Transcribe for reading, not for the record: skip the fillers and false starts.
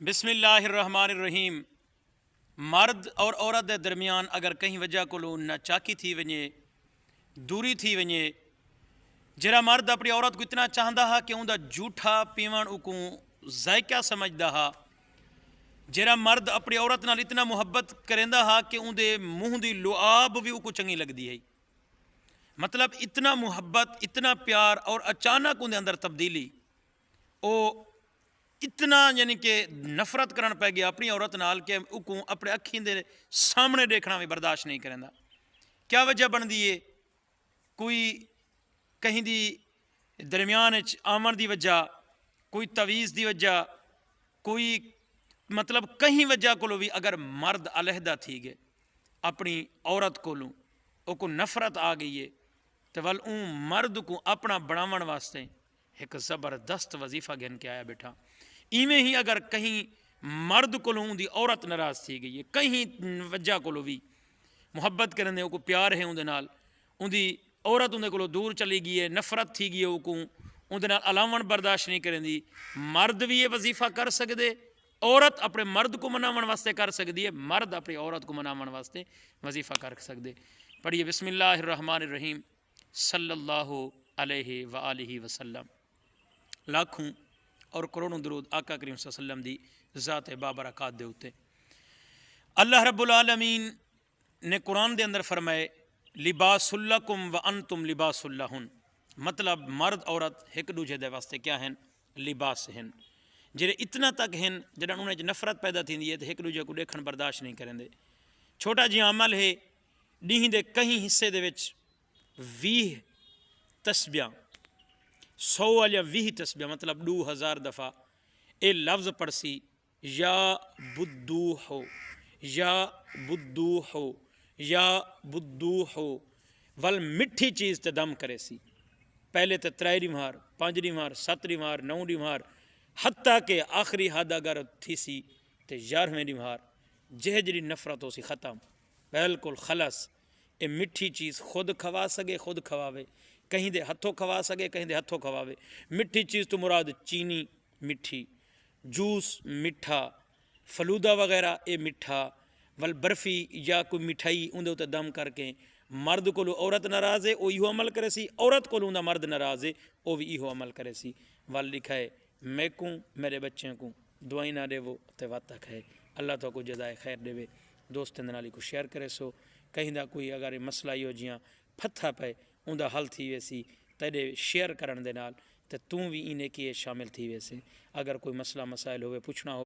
بسم اللہ الرحمن الرحیم. مرد اور عورت کے درمیان اگر کہیں وجہ کو نہ چاکی تھی ونجے دوری تھی ونجے جرا مرد اپنی عورت کو اتنا چاہتا ہا کہ اندر جھوٹا پیون کو ذائقہ سمجھتا ہا. جرا مرد اپنی عورت نال اتنا محبت کریندا ہا کہ اندے منہ دی لعاب بھی کو چنگی لگتی ہے. مطلب اتنا محبت اتنا پیار اور اچانک اندر اندر تبدیلی او اتنا یعنی کہ نفرت کرن پہ گیا اپنی عورت نال کہ اکوں اپنے اکھیں دے سامنے دیکھنا بھی برداشت نہیں کریندا. کیا وجہ بن دی ہے؟ کوئی کہیں دی درمیان آمن دی وجہ، کوئی تویز دی وجہ، کوئی مطلب کہیں وجہ کو بھی اگر مرد علیحدہ تھی گئے اپنی عورت کو نفرت آ گئی ہے تو ول اون مرد کو اپنا بناون واسطے ایک زبردست وظیفہ گھن کے آیا بیٹھا. ایویں ہی اگر کہیں مرد کو دی عورت ناراض تھی گئی ہے، کہیں وجہ کو بھی محبت کرنے کو پیار ہے اندے نال، اندی عورت اندے کو دور چلی گئی ہے، نفرت تھی گئی ہے کو اندے نال علاون برداشت نہیں کریں دی، مرد بھی یہ وظیفہ کر سکدے، عورت اپنے مرد کو مناون واسطے کر سکتی ہے، مرد اپنی عورت کو مناون واسطے وظیفہ کر سکدے. پڑھیے بسم اللہ الرحمن الرحیم صلی اللہ علیہ وآلہ وسلم. لاکھوں اور کروڑوں درود آقا کریم صلی اللہ علیہ وسلم دی ذات بابرکات دے ہوتے. اللہ رب العالمین نے قرآن دے اندر فرمائے لباس لکم وانتم لباس لہن. مطلب مرد عورت ایک دوجے دے واسطے کیا ہیں؟ لباس ہیں. جڑے اتنا تک ہیں جڑا انہیں نفرت پیدا تھی ہے تو ایک دوجے کو دیکھن برداشت نہیں کریں دے. چھوٹا جی عمل ہے ڈیہں دے کہیں حصے دے وچ 20 تسبیحاں 100 یا 20 تسبیحاں مطلب 2000 دفعہ اے لفظ پڑھسی یا بدو ہو یا بدو ہو یا بدو ہو ول مٹھی چیز تے دم کرے سی. پہلے تے 3 مار 5 مار 7 مار 9 مار حتیٰ کہ آخری حد اگر تھی سی تے 11ویں مار جہجری نفرت ہو سی ختم بالکل خلص. اے مٹھی چیز خود کھوا سکے خود کھواوے، کہیں دے ہتھوں کھوا سکے کہیں دے ہتھوں کھواوے. مٹھی چیز تو مراد چینی مٹھی، جوس میٹھا، فلودہ وغیرہ اے میٹھا، ول برفی یا کوئی مٹھائی اندے اتنے دم کر کے مرد کو عورت ناراض ہے وہ ایہو عمل کرے سی، عورت کو اندہ مرد ناراض ہے وہ بھی ایہو عمل کرے سی. ول لکھا ہے میں کو میرے بچوں کو دعائیں نہ دے وہ تے وقت تک ہے. اللہ تو کو جزائے خیر دے وے. دوست نالی کو شیئر کرے سو کہیں دا کوئی اگر مسئلہ ہو جیاں پتھا پے اندہ حل تھی ویسی تیرے شیئر کرن دے نال تے توں بھی انہیں کی شامل تھی ویسے. اگر کوئی مسئلہ مسائل ہوئے پوچھنا ہو